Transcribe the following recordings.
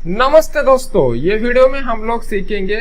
नमस्ते दोस्तों, ये वीडियो में हम लोग सीखेंगे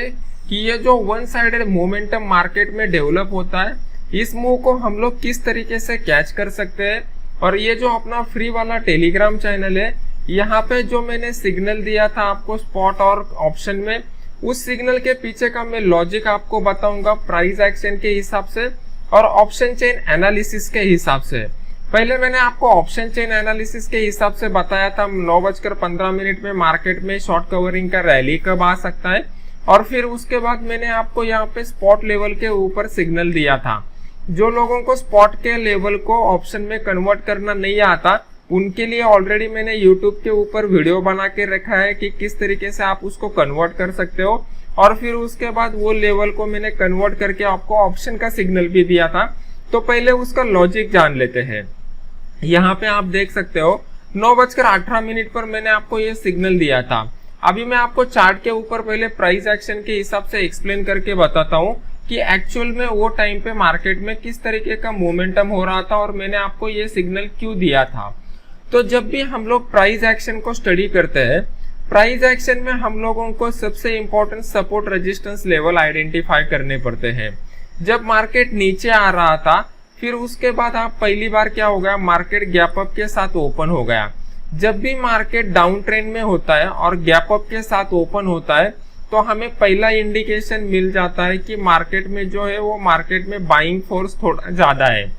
कि ये जो वन साइडेड मोमेंटम मार्केट में डेवलप होता है, इस मूव को हम लोग किस तरीके से कैच कर सकते हैं। और ये जो अपना फ्री वाला टेलीग्राम चैनल है, यहाँ पे जो मैंने सिग्नल दिया था आपको स्पॉट और ऑप्शन में, उस सिग्नल के पीछे का मैं लॉजिक आपको बताऊंगा प्राइस एक्शन के हिसाब से और ऑप्शन चेन एनालिसिस के हिसाब से। पहले मैंने आपको ऑप्शन चेन एनालिसिस के हिसाब से बताया था 9:15 में मार्केट में शॉर्ट कवरिंग का रैली कब आ सकता है, और फिर उसके बाद मैंने आपको यहाँ पे स्पॉट लेवल के ऊपर सिग्नल दिया था। जो लोगों को स्पॉट के लेवल को ऑप्शन में कन्वर्ट करना नहीं आता, उनके लिए ऑलरेडी मैंने यूट्यूब के ऊपर वीडियो बना के रखा है कि किस तरीके से आप उसको कन्वर्ट कर सकते हो। और फिर उसके बाद वो लेवल को मैंने कन्वर्ट करके आपको ऑप्शन का सिग्नल भी दिया था। तो पहले उसका लॉजिक जान लेते हैं। यहाँ पे आप देख सकते हो 9:18 पर मैंने आपको ये सिग्नल दिया था। अभी मैं आपको चार्ट के ऊपर पहले प्राइस एक्शन के हिसाब से एक्सप्लेन करके बताता हूँ कि एक्चुअल में वो टाइम पे मार्केट में किस तरीके का मोमेंटम हो रहा था और मैंने आपको ये सिग्नल क्यों दिया था। तो जब भी हम लोग प्राइस एक्शन को स्टडी करते हैं, प्राइस एक्शन में हम लोगों को सबसे important support resistance level identify करने पड़ते हैं। जब मार्केट नीचे आ रहा था, फिर उसके बाद आप पहली बार क्या हो गया, मार्केट गैप अप के साथ ओपन हो गया। जब भी मार्केट डाउन ट्रेंड में होता है और गैप अप के साथ ओपन होता है, तो हमें पहला इंडिकेशन मिल जाता है कि मार्केट में जो है वो मार्केट में बाइंग फोर्स थोड़ा ज्यादा है।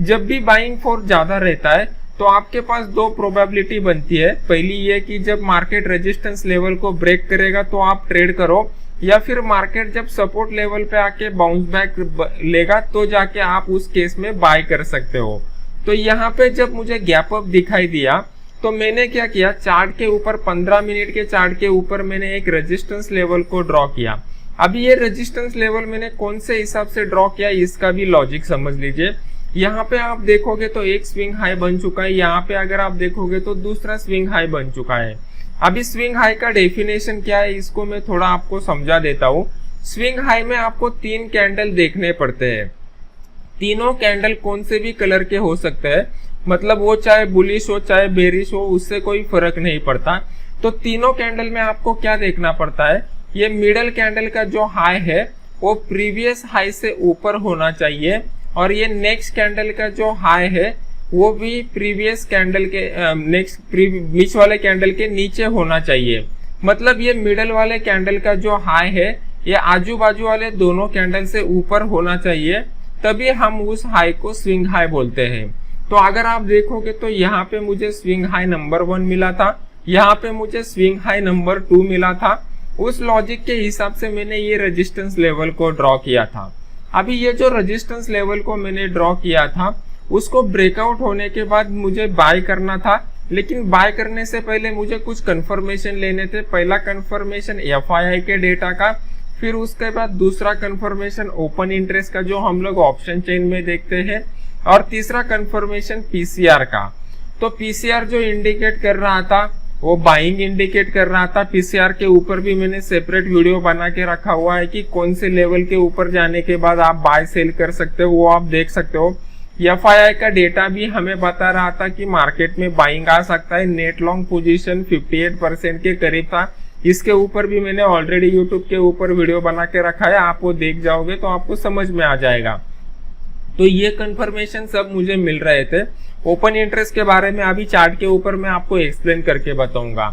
जब भी बाइंग फोर्स ज्यादा रहता है तो आपके पास दो प्रोबेबिलिटी बनती है। पहली ये कि जब मार्केट रेजिस्टेंस लेवल को ब्रेक करेगा तो आप ट्रेड करो, या फिर मार्केट जब सपोर्ट लेवल पे आके बाउंस बैक लेगा तो जाके आप उस केस में बाय कर सकते हो। तो यहाँ पे जब मुझे गैप अप दिखाई दिया तो मैंने क्या किया, चार्ट के ऊपर 15 मिनट के चार्ट के ऊपर मैंने एक रेजिस्टेंस लेवल को ड्रॉ किया। अभी ये रेजिस्टेंस लेवल मैंने कौन से हिसाब से ड्रॉ किया, इसका भी लॉजिक समझ लीजिए। यहाँ पे आप देखोगे तो एक स्विंग हाई बन चुका है, यहाँ पे अगर आप देखोगे तो दूसरा स्विंग हाई बन चुका है। अभी स्विंग हाई का डेफिनेशन क्या है, इसको मैं थोड़ा आपको समझा देता हूँ। स्विंग हाई में आपको 3 कैंडल देखने पड़ते हैं। तीनों कैंडल कौन से भी कलर के हो सकते हैं, मतलब वो चाहे बुलिश हो चाहे बेरिश हो, उससे कोई फर्क नहीं पड़ता। तो तीनों कैंडल में आपको क्या देखना पड़ता है, ये मिडल कैंडल का जो हाई है वो प्रीवियस हाई से ऊपर होना चाहिए, और ये नेक्स्ट कैंडल का जो हाई है वो भी प्रीवियस कैंडल के नेक्स्ट बीच वाले कैंडल के नीचे होना चाहिए। मतलब ये मिडल वाले कैंडल का जो हाई है ये आजू बाजू वाले दोनों कैंडल से ऊपर होना चाहिए, तभी हम उस हाई को स्विंग हाई बोलते हैं। तो अगर आप देखोगे तो यहाँ पे मुझे स्विंग हाई नंबर 1 मिला था, यहाँ पे मुझे स्विंग हाई नंबर 2 मिला था। उस लॉजिक के हिसाब से मैंने ये रेजिस्टेंस लेवल को ड्रॉ किया था। अभी ये जो रेजिस्टेंस लेवल को मैंने ड्रॉ किया था, उसको ब्रेकआउट होने के बाद मुझे बाय करना था, लेकिन बाय करने से पहले मुझे कुछ कंफर्मेशन लेने थे। पहला कंफर्मेशन एफआईआई के डेटा का, फिर उसके बाद दूसरा कंफर्मेशन ओपन इंटरेस्ट का जो हम लोग ऑप्शन चेन में देखते हैं, और तीसरा कंफर्मेशन पीसीआर का। तो पीसीआर जो इंडिकेट कर रहा था वो बाइंग इंडिकेट कर रहा था। पीसीआर के ऊपर भी मैंने सेपरेट वीडियो बना के रखा हुआ है कि कौन से लेवल के ऊपर जाने के बाद आप बाय सेल कर सकते हो, वो आप देख सकते हो। एफआईआई का डेटा भी हमें बता रहा था कि मार्केट में बाइंग आ सकता है। नेट लॉन्ग पोजीशन 58% के करीब था। इसके ऊपर भी मैंने ऑलरेडी यूट्यूब के ऊपर वीडियो बना के रखा है, आप वो देख जाओगे तो आपको समझ में आ जाएगा। तो ये कंफर्मेशन सब मुझे मिल रहे थे। ओपन इंटरेस्ट के बारे में अभी चार्ट के ऊपर मैं आपको एक्सप्लेन करके बताऊंगा।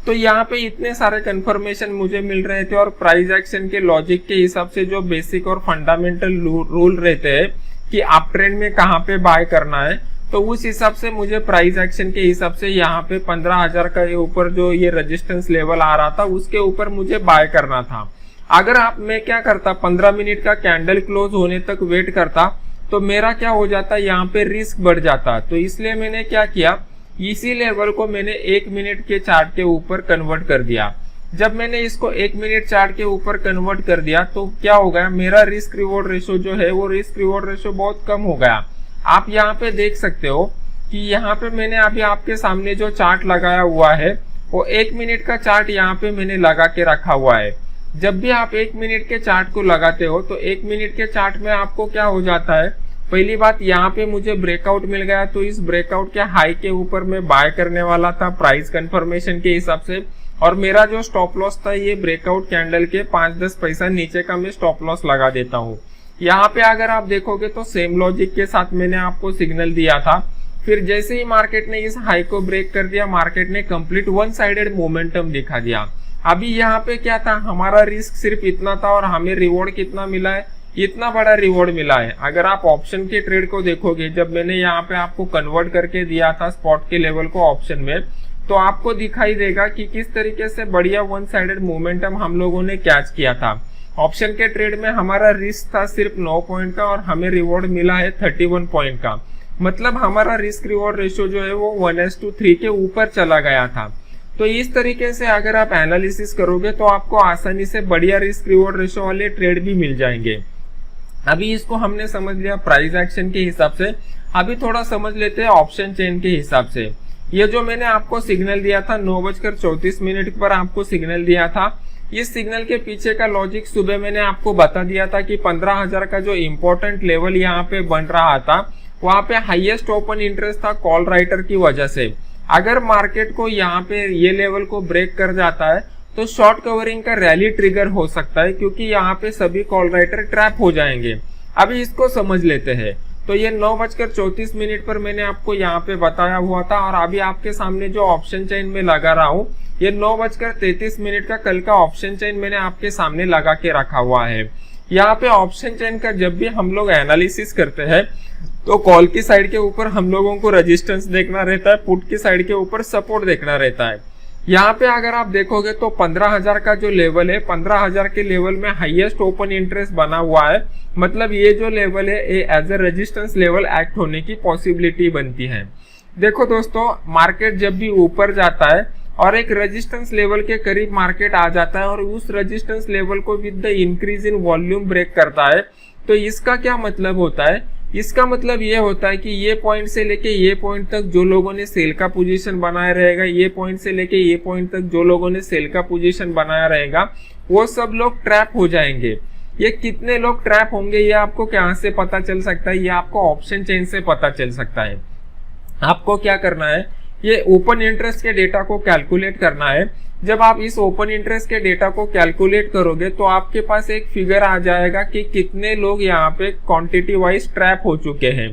तो यहाँ पे इतने सारे कंफर्मेशन मुझे मिल रहे थे, और प्राइस एक्शन के लॉजिक के हिसाब से जो बेसिक और फंडामेंटल रूल रहते हैं कि आप ट्रेंड में कहाँ पे बाय करना है, तो उस हिसाब से मुझे प्राइस एक्शन के हिसाब से यहाँ पे 15,000 का ऊपर जो ये रेजिस्टेंस लेवल आ रहा था उसके ऊपर मुझे बाय करना था। अगर मैं क्या करता, 15 मिनट का कैंडल क्लोज होने तक वेट करता, तो मेरा क्या हो जाता, यहाँ पे रिस्क बढ़ जाता। तो इसलिए मैंने क्या किया, इसी लेवल को मैंने 1 मिनट के चार्ट के ऊपर कन्वर्ट कर दिया। जब मैंने इसको 1 मिनट चार्ट के ऊपर कन्वर्ट कर दिया तो क्या हो गया, मेरा रिस्क रिवॉर्ड रेशो जो है वो रिस्क रिवॉर्ड रेशो बहुत कम हो गया। आप यहाँ पे देख सकते हो कि यहाँ पे मैंने अभी आपके सामने जो चार्ट लगाया हुआ है वो 1 मिनट का चार्ट यहाँ पे मैंने लगा के रखा हुआ है। जब भी आप 1 मिनट के चार्ट को लगाते हो तो 1 मिनट के चार्ट में आपको क्या हो जाता है, पहली बात यहाँ पे मुझे ब्रेकआउट मिल गया, तो इस ब्रेकआउट के हाई के ऊपर मैं बाय करने वाला था प्राइस कंफर्मेशन के हिसाब से। और मेरा जो स्टॉप लॉस था ये ब्रेकआउट कैंडल के 5-10 पैसा नीचे का मैं स्टॉप लॉस लगा देता हूँ। यहाँ पे अगर आप देखोगे तो सेम लॉजिक के साथ मैंने आपको सिग्नल दिया था। फिर जैसे ही मार्केट ने इस हाई को ब्रेक कर दिया, मार्केट ने कंप्लीट वन साइडेड मोमेंटम दिखा दिया। अभी यहाँ पे क्या था, हमारा रिस्क सिर्फ इतना था और हमें रिवॉर्ड कितना मिला है, इतना बड़ा रिवॉर्ड मिला है। अगर आप ऑप्शन के ट्रेड को देखोगे, जब मैंने यहाँ पे आपको कन्वर्ट करके दिया था स्पॉट के लेवल को ऑप्शन में, तो आपको दिखाई देगा कि किस तरीके से बढ़िया वन साइडेड मोमेंटम हम लोगों ने कैच किया था। ऑप्शन के ट्रेड में हमारा रिस्क था सिर्फ 9 पॉइंट का और हमें रिवॉर्ड मिला है 31 पॉइंट का। मतलब हमारा रिस्क रिवॉर्ड रेशियो जो है वो 1:3 के ऊपर चला गया था। तो इस तरीके से अगर आप एनालिसिस करोगे तो आपको आसानी से बढ़िया रिस्क रिवॉर्ड रेशियो वाले ट्रेड भी मिल जाएंगे। अभी इसको हमने समझ लिया प्राइस एक्शन के हिसाब से। अभी थोड़ा समझ लेते हैं ऑप्शन चेन के हिसाब से। ये जो मैंने आपको सिग्नल दिया था 9:34 पर आपको सिग्नल दिया था, इस सिग्नल के पीछे का लॉजिक सुबह मैंने आपको बता दिया था कि 15,000 का जो इम्पोर्टेंट लेवल यहाँ पे बन रहा था, वहां पे हाईएस्ट ओपन इंटरेस्ट था कॉल राइटर की वजह से। अगर मार्केट को यहाँ पे ये लेवल को ब्रेक कर जाता है तो शॉर्ट कवरिंग का रैली ट्रिगर हो सकता है, क्योंकि यहाँ पे सभी कॉल राइटर ट्रैप हो जाएंगे। अभी इसको समझ लेते हैं। तो ये 9:34 पर मैंने आपको यहाँ पे बताया हुआ था और अभी आपके सामने जो ऑप्शन चेन में लगा रहा हूँ, ये 9:33 का कल का ऑप्शन चेन मैंने आपके सामने लगा के रखा हुआ है। यहाँ पे ऑप्शन चेन का जब भी हम लोग एनालिसिस करते हैं तो कॉल की साइड के ऊपर हम लोगों को रेजिस्टेंस देखना रहता है, पुट की साइड के ऊपर सपोर्ट देखना रहता है। यहाँ पे अगर आप देखोगे तो 15,000 का जो लेवल है, 15,000 के लेवल में हाईएस्ट ओपन इंटरेस्ट बना हुआ है। मतलब ये जो लेवल है ये as a resistance level act होने की पॉसिबिलिटी बनती है। देखो दोस्तों, मार्केट जब भी ऊपर जाता है और एक रेजिस्टेंस लेवल के करीब मार्केट आ जाता है और उस रेजिस्टेंस लेवल को with the increase in volume break करता है, तो इसका क्या मतलब होता है? इसका मतलब ये होता है कि ये पॉइंट से लेके ये पॉइंट तक जो लोगों ने सेल का पोजीशन बनाया रहेगा, ये पॉइंट से लेके ये पॉइंट तक जो लोगों ने सेल का पोजीशन बनाया रहेगा, वो सब लोग ट्रैप हो जाएंगे। ये कितने लोग ट्रैप होंगे ये आपको कहाँ से पता चल सकता है? ये आपको ऑप्शन चेन से पता चल सकता है। आपको क्या करना है, ये ओपन इंटरेस्ट के डेटा को कैलकुलेट करना है। जब आप इस ओपन इंटरेस्ट के डेटा को कैलकुलेट करोगे तो आपके पास एक फिगर आ जाएगा कि कितने लोग यहाँ पे क्वांटिटी वाइज ट्रैप हो चुके हैं।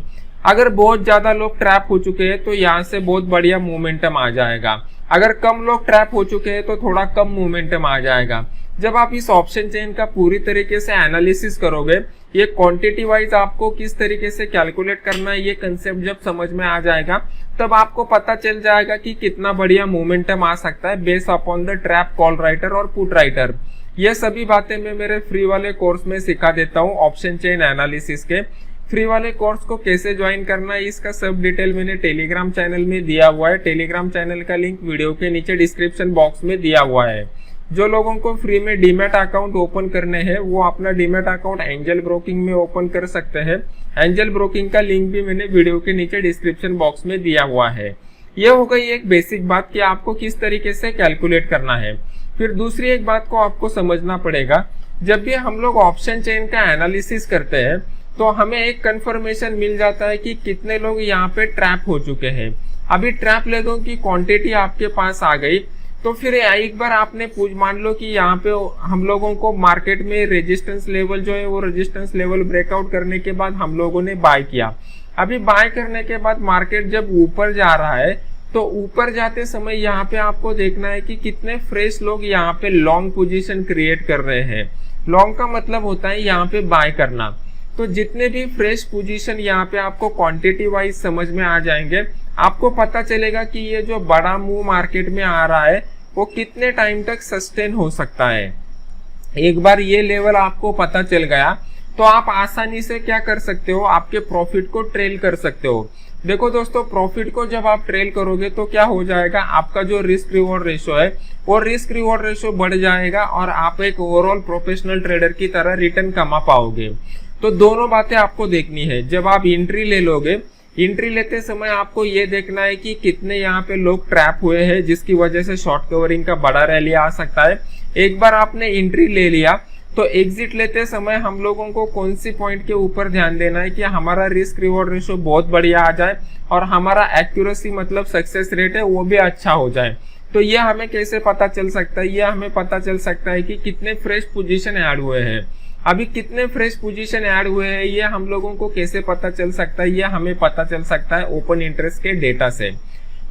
अगर बहुत ज्यादा लोग ट्रैप हो चुके हैं तो यहाँ से बहुत बढ़िया मोमेंटम आ जाएगा। अगर कम लोग ट्रैप हो चुके हैं तो थोड़ा कम मोमेंटम आ जाएगा। जब आप इस ऑप्शन चेन का पूरी तरीके से एनालिसिस करोगे, ये क्वांटिटी वाइज आपको किस तरीके से कैलकुलेट करना है, ये कंसेप्ट जब समझ में आ जाएगा तब आपको पता चल जाएगा कि कितना बढ़िया मोमेंटम आ सकता है based upon the trap call writer और पुट राइटर। ये सभी बातें मैं मेरे फ्री वाले कोर्स में सिखा देता हूँ ऑप्शन चेन एनालिसिस के। फ्री वाले कोर्स को कैसे ज्वाइन करना है इसका सब डिटेल मैंने टेलीग्राम चैनल में दिया हुआ है। टेलीग्राम चैनल का लिंक वीडियो के नीचे डिस्क्रिप्शन बॉक्स में दिया हुआ है। जो लोगों को फ्री में डीमैट अकाउंट ओपन करने हैं वो अपना डीमैट अकाउंट एंजल ब्रोकिंग में ओपन कर सकते हैं। एंजल ब्रोकिंग का लिंक भी मैंने वीडियो के नीचे डिस्क्रिप्शन बॉक्स में दिया हुआ है। ये हो गई एक बेसिक बात कि आपको किस तरीके से कैलकुलेट करना है। फिर दूसरी एक बात को आपको समझना पड़ेगा, जब भी हम लोग ऑप्शन चेन का एनालिसिस करते हैं तो हमें एक कंफर्मेशन मिल जाता है कि कितने लोग यहाँ पे ट्रैप हो चुके हैं। अभी ट्रैप लोगों की क्वांटिटी आपके पास आ गई तो फिर एक बार आपने मान लो कि यहाँ पे हम लोगों को मार्केट में रेजिस्टेंस लेवल जो है वो रेजिस्टेंस लेवल ब्रेकआउट करने के बाद हम लोगों ने बाय किया। अभी बाय करने के बाद मार्केट जब ऊपर जा रहा है तो ऊपर जाते समय यहाँ पे आपको देखना है कि कितने फ्रेश लोग यहाँ पे लॉन्ग पोजीशन क्रिएट कर रहे हैं। लॉन्ग का मतलब होता है यहाँ पे बाय करना। तो जितने भी फ्रेश पोजीशन यहाँ पे आपको क्वांटिटी वाइज समझ में आ जाएंगे, आपको पता चलेगा कि ये जो बड़ा मूव मार्केट में आ रहा है वो कितने टाइम तक सस्टेन हो सकता है। एक बार ये लेवल आपको पता चल गया तो आप आसानी से क्या कर सकते हो, आपके प्रॉफिट को ट्रेल कर सकते हो। देखो दोस्तों, प्रॉफिट को जब आप ट्रेल करोगे तो क्या हो जाएगा, आपका जो रिस्क रिवॉर्ड रेशो है वो रिस्क रिवॉर्ड रेशो बढ़ जाएगा और आप एक ओवरऑल प्रोफेशनल ट्रेडर की तरह रिटर्न कमा पाओगे। तो दोनों बातें आपको देखनी है। जब आप एंट्री ले लोगे, एंट्री लेते समय आपको ये देखना है कि कितने यहाँ पे लोग ट्रैप हुए हैं जिसकी वजह से शॉर्ट कवरिंग का बड़ा रैली आ सकता है। एक बार आपने एंट्री ले लिया तो एग्जिट लेते समय हम लोगों को कौन सी पॉइंट के ऊपर ध्यान देना है कि हमारा रिस्क रिवॉर्ड रेशो बहुत बढ़िया आ जाए और हमारा एक्यूरेसी मतलब सक्सेस रेट है वो भी अच्छा हो जाए। तो ये हमें कैसे पता चल सकता है, ये हमें पता चल सकता है कि कितने फ्रेश पोजीशन ऐड हुए हैं। अभी कितने फ्रेश पोजीशन ऐड हुए हैं ये हम लोगों को कैसे पता चल सकता है, ये हमें पता चल सकता है ओपन इंटरेस्ट के डेटा से।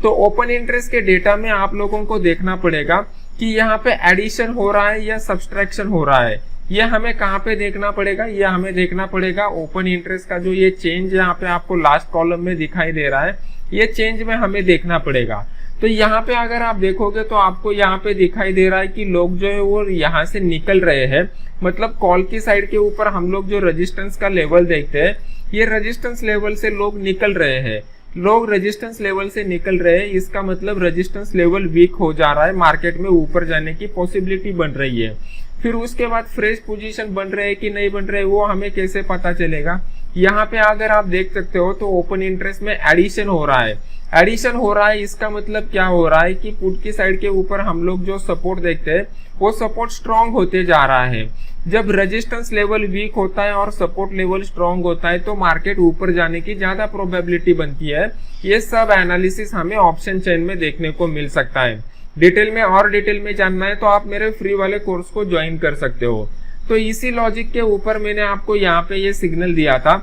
तो ओपन इंटरेस्ट के डेटा में आप लोगों को देखना पड़ेगा कि यहाँ पे एडिशन हो रहा है या सब्सट्रैक्शन हो रहा है। ये हमें कहाँ पे देखना पड़ेगा, ये हमें देखना पड़ेगा ओपन इंटरेस्ट का जो ये चेंज यहाँ पे आपको लास्ट कॉलम में दिखाई दे रहा है, ये चेंज में हमें देखना पड़ेगा। तो यहाँ पे अगर आप देखोगे तो आपको यहाँ पे दिखाई दे रहा है कि लोग जो है वो यहाँ से निकल रहे हैं, मतलब कॉल की साइड के ऊपर हम लोग जो रेजिस्टेंस का लेवल देखते हैं, ये रेजिस्टेंस लेवल से लोग निकल रहे हैं। लोग रेजिस्टेंस लेवल से निकल रहे हैं, इसका मतलब रेजिस्टेंस लेवल वीक हो जा रहा है, मार्केट में ऊपर जाने की पॉसिबिलिटी बन रही है। फिर उसके बाद फ्रेश पोजीशन बन रहे हैं कि नहीं बन रहे, वो हमें कैसे पता चलेगा। यहाँ पे अगर आप देख सकते हो तो ओपन इंटरेस्ट में एडिशन हो रहा है। एडिशन हो रहा है, इसका मतलब क्या हो रहा है कि पुट की साइड के ऊपर हम लोग जो सपोर्ट देखते हैं वो सपोर्ट स्ट्रांग होते जा रहा है। जब रेजिस्टेंस लेवल वीक होता है और सपोर्ट लेवल स्ट्रांग होता है तो मार्केट ऊपर जाने की ज्यादा प्रोबेबिलिटी बनती है। ये सब एनालिसिस हमें ऑप्शन चेन में देखने को मिल सकता है। डिटेल में जानना है तो आप मेरे फ्री वाले कोर्स को ज्वाइन कर सकते हो। तो इसी लॉजिक के ऊपर मैंने आपको यहाँ पे ये सिग्नल दिया था।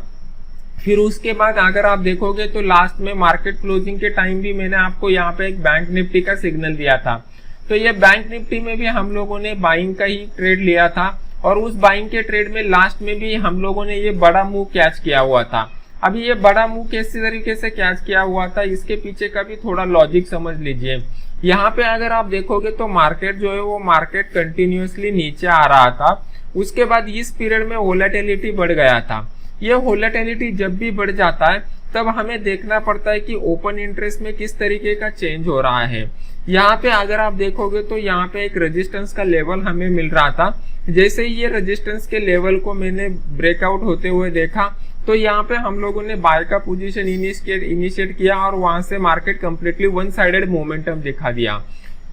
फिर उसके बाद अगर आप देखोगे तो लास्ट में मार्केट क्लोजिंग के टाइम भी मैंने आपको यहाँ पे एक बैंक निफ्टी का सिग्नल दिया था। तो ये बैंक निफ्टी में भी हम लोगों ने बाइंग का ही ट्रेड लिया था और उस बाइंग के ट्रेड में लास्ट में भी हम लोगों ने ये बड़ा मूव कैच किया हुआ था। अभी ये बड़ा मूव किस तरीके से कैच किया हुआ था, इसके पीछे का भी थोड़ा लॉजिक समझ लीजिए। यहाँ पे अगर आप देखोगे तो मार्केट जो है वो मार्केट कंटिन्यूअसली नीचे आ रहा था, उसके बाद इस पीरियड में वोलेटिलिटी बढ़ गया था। ये वोलेटिलिटी जब भी बढ़ जाता है तब हमें देखना पड़ता है कि ओपन इंटरेस्ट में किस तरीके का चेंज हो रहा है। यहाँ पे अगर आप देखोगे तो यहाँ पे एक रेजिस्टेंस का लेवल हमें मिल रहा था। जैसे ही ये रेजिस्टेंस के लेवल को मैंने ब्रेकआउट होते हुए देखा तो यहाँ पे हम लोगों ने बाय का पोजीशन इनिशिएट किया और वहां से market completely one sided momentum दिखा दिया।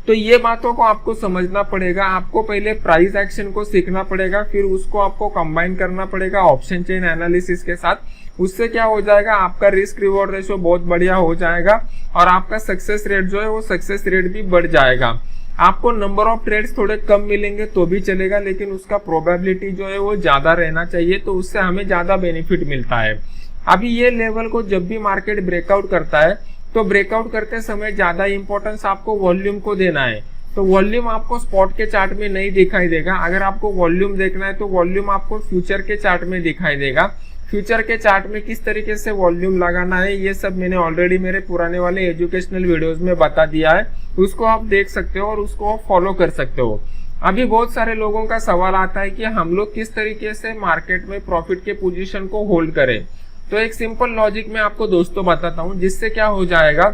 तो ये बातों को आपको समझना पड़ेगा। आपको पहले प्राइस एक्शन को सीखना पड़ेगा, फिर उसको आपको कंबाइन करना पड़ेगा ऑप्शन चेन एनालिसिस के साथ। उससे क्या हो जाएगा, आपका रिस्क रिवॉर्ड रेशो बहुत बढ़िया हो जाएगा और आपका सक्सेस रेट जो है वो सक्सेस रेट भी बढ़ जाएगा। आपको नंबर ऑफ ट्रेड्स थोड़े कम मिलेंगे तो भी चलेगा, लेकिन उसका प्रोबेबिलिटी जो है वो ज्यादा रहना चाहिए, तो उससे हमें ज्यादा बेनिफिट मिलता है। अभी ये लेवल को जब भी मार्केट ब्रेकआउट करता है तो ब्रेकआउट करते समय ज्यादा इंपॉर्टेंस आपको वॉल्यूम को देना है। तो वॉल्यूम आपको स्पॉट के चार्ट में नहीं दिखाई देगा। अगर आपको वॉल्यूम देखना है तो वॉल्यूम आपको फ्यूचर के चार्ट में दिखाई देगा। फ्यूचर के चार्ट में किस तरीके से वॉल्यूम लगाना है ये सब मैंने ऑलरेडी मेरे पुराने वाले एजुकेशनल वीडियोस में बता दिया है, उसको आप देख सकते हो और उसको आप फॉलो कर सकते हो। अभी बहुत सारे लोगों का सवाल आता है कि हम लोग किस तरीके से मार्केट में प्रॉफिट के पोजीशन को होल्ड करें। तो एक सिंपल लॉजिक मैं आपको दोस्तों बताता हूं, जिससे क्या हो जाएगा,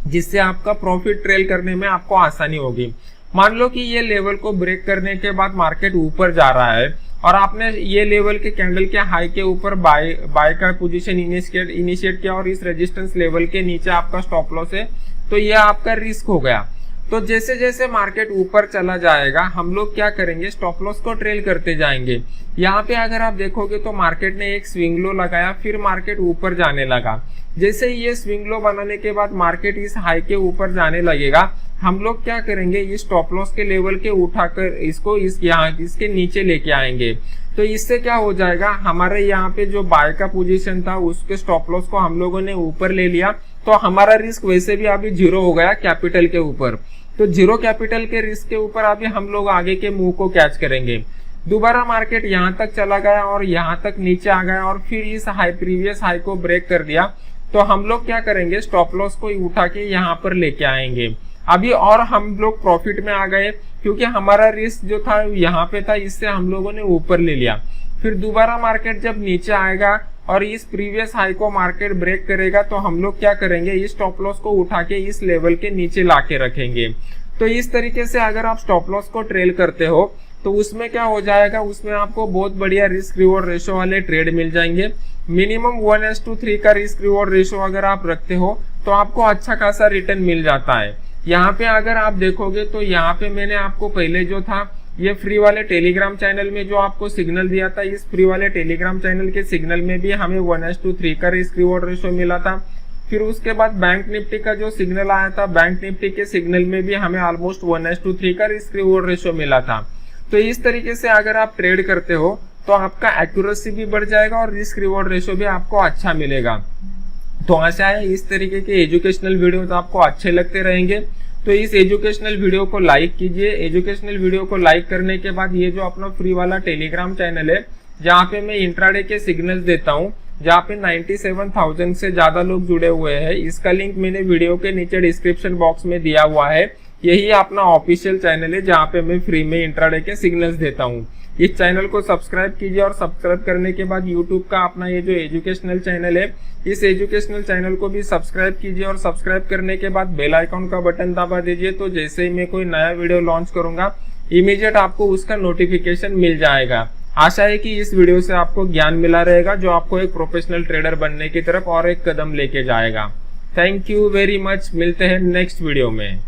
जिससे आपका प्रॉफिट ट्रेल करने में आपको आसानी होगी। मान लो कि ये लेवल को ब्रेक करने के बाद मार्केट ऊपर जा रहा है और आपने ये लेवल के कैंडल के हाई के ऊपर बाय का पोजीशन इनिशिएट किया और इस रेजिस्टेंस लेवल के नीचे आपका स्टॉप लॉस है, तो ये आपका रिस्क हो गया। तो जैसे जैसे मार्केट ऊपर चला जाएगा हम लोग क्या करेंगे, स्टॉप लॉस को ट्रेल करते जाएंगे। यहाँ पे अगर आप देखोगे तो मार्केट ने एक स्विंग लो लगाया, फिर मार्केट ऊपर जाने लगा। जैसे ही ये स्विंग लो बनाने के बाद मार्केट इस हाई के ऊपर जाने लगेगा, हम लोग क्या करेंगे, इस स्टॉप लॉस के लेवल के उठाकर इसको इसके नीचे लेके आएंगे। तो इससे क्या हो जाएगा, हमारे यहाँ पे जो बाय का पोजीशन था उसके स्टॉप लॉस को हम लोगों ने ऊपर ले लिया, तो हमारा रिस्क वैसे भी अभी जीरो हो गया कैपिटल के ऊपर। तो जीरो कैपिटल के रिस्क के ऊपर अभी हम लोग आगे के मूव को कैच करेंगे। दोबारा मार्केट यहाँ तक चला गया और यहाँ तक नीचे आ गया और फिर इस प्रीवियस हाई को ब्रेक कर दिया, तो हम लोग क्या करेंगे, स्टॉप लॉस को उठा के यहाँ पर लेके आएंगे अभी, और हम लोग प्रॉफिट में आ गए क्योंकि हमारा रिस्क जो था यहाँ पे था, इससे हम लोगों ने ऊपर ले लिया। फिर दोबारा मार्केट जब नीचे आएगा और इस प्रीवियस हाई को मार्केट ब्रेक करेगा, तो हम लोग क्या करेंगे, इस स्टॉप लॉस को उठा के इस लेवल के नीचे लाके रखेंगे। तो इस तरीके से अगर आप स्टॉप लॉस को ट्रेल करते हो तो उसमें क्या हो जाएगा, उसमें आपको बहुत बढ़िया रिस्क रिवॉर्ड रेशो वाले ट्रेड मिल जाएंगे। मिनिमम 1:3 का रिस्क रिवॉर्ड रेशो अगर आप रखते हो तो आपको अच्छा खासा रिटर्न मिल जाता है। यहाँ पे अगर आप देखोगे तो यहाँ पे मैंने आपको पहले जो था ये फ्री वाले टेलीग्राम चैनल में जो आपको सिग्नल दिया था, इस फ्री वाले टेलीग्राम चैनल के सिग्नल में भी हमें 1:3 का रिस्क रिवॉर्ड रेशो मिला था। फिर उसके बाद बैंक निफ्टी का जो सिग्नल आया था, बैंक निफ्टी के सिग्नल में भी हमें ऑलमोस्ट 1:3 का रिस्क रिवॉर्ड रेशियो मिला था। तो इस तरीके से अगर आप ट्रेड करते हो तो आपका एक्यूरेसी भी बढ़ जाएगा और रिस्क रिवॉर्ड रेशियो भी आपको अच्छा मिलेगा। तो आशा है इस तरीके के एजुकेशनल वीडियोस आपको अच्छे लगते रहेंगे। तो इस एजुकेशनल वीडियो को लाइक कीजिए। एजुकेशनल वीडियो को लाइक करने के बाद ये जो अपना फ्री वाला टेलीग्राम चैनल है जहाँ पे मैं इंट्राडे के सिग्नल्स देता हूँ, जहाँ पे 97,000 से ज्यादा लोग जुड़े हुए हैं, इसका लिंक मैंने वीडियो के नीचे डिस्क्रिप्शन बॉक्स में दिया हुआ है। यही अपना ऑफिशियल चैनल है जहाँ पे मैं फ्री में इंट्राडे के सिग्नल्स देता हूँ। इस चैनल को सब्सक्राइब कीजिए और सब्सक्राइब करने के बाद यूट्यूब का अपना ये जो एजुकेशनल चैनल है, इस एजुकेशनल चैनल को भी सब्सक्राइब कीजिए और सब्सक्राइब करने के बाद बेल आइकॉन का बटन दबा दीजिए। तो जैसे ही मैं कोई नया वीडियो लॉन्च करूंगा इमीडिएट आपको उसका नोटिफिकेशन मिल जाएगा। आशा है कि इस वीडियो से आपको ज्ञान मिला रहेगा जो आपको एक प्रोफेशनल ट्रेडर बनने की तरफ और एक कदम लेके जाएगा। Thank you very much. मिलते हैं नेक्स्ट वीडियो में।